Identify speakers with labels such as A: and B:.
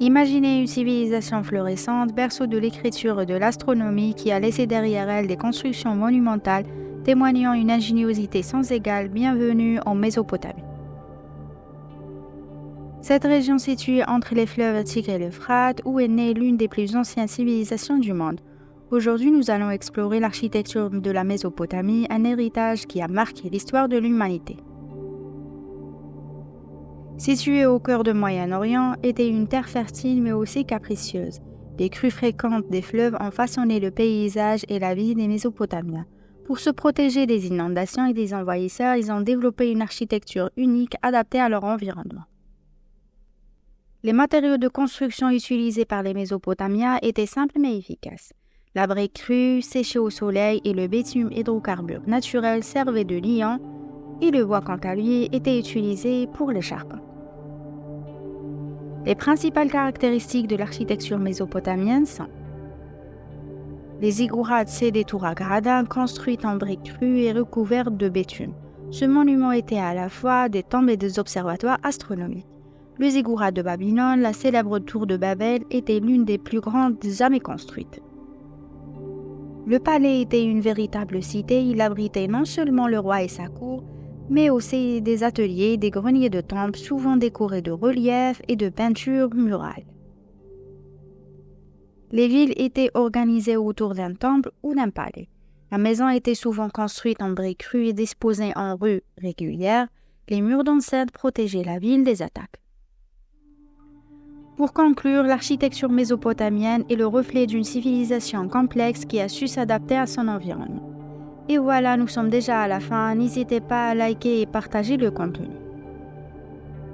A: Imaginez une civilisation florissante, berceau de l'écriture et de l'astronomie qui a laissé derrière elle des constructions monumentales témoignant une ingéniosité sans égale. Bienvenue en Mésopotamie. Cette région située entre les fleuves Tigre et l'Euphrate, où est née l'une des plus anciennes civilisations du monde. Aujourd'hui, nous allons explorer l'architecture de la Mésopotamie, un héritage qui a marqué l'histoire de l'humanité. Située au cœur du Moyen-Orient, était une terre fertile mais aussi capricieuse. Les crues fréquentes des fleuves ont façonné le paysage et la vie des Mésopotamiens. Pour se protéger des inondations et des envahisseurs, ils ont développé une architecture unique adaptée à leur environnement. Les matériaux de construction utilisés par les Mésopotamiens étaient simples mais efficaces. La brique crue, séchée au soleil, et le bitume hydrocarbure naturel servaient de liant, et le bois quant à lui était utilisé pour les charbons. Les principales caractéristiques de l'architecture mésopotamienne sont les ziggourats, c'est des tours à gradins construites en briques crues et recouvertes de bitume. Ce monument était à la fois des tombes et des observatoires astronomiques. Le ziggurat de Babylone, la célèbre tour de Babel, était l'une des plus grandes jamais construites. Le palais était une véritable cité, il abritait non seulement le roi et sa cour, mais aussi des ateliers, des greniers de temples souvent décorés de reliefs et de peintures murales. Les villes étaient organisées autour d'un temple ou d'un palais. La maison était souvent construite en briques crues et disposée en rues régulières. Les murs d'enceinte protégeaient la ville des attaques. Pour conclure, l'architecture mésopotamienne est le reflet d'une civilisation complexe qui a su s'adapter à son environnement. Et voilà, nous sommes déjà à la fin. N'hésitez pas à liker et partager le contenu.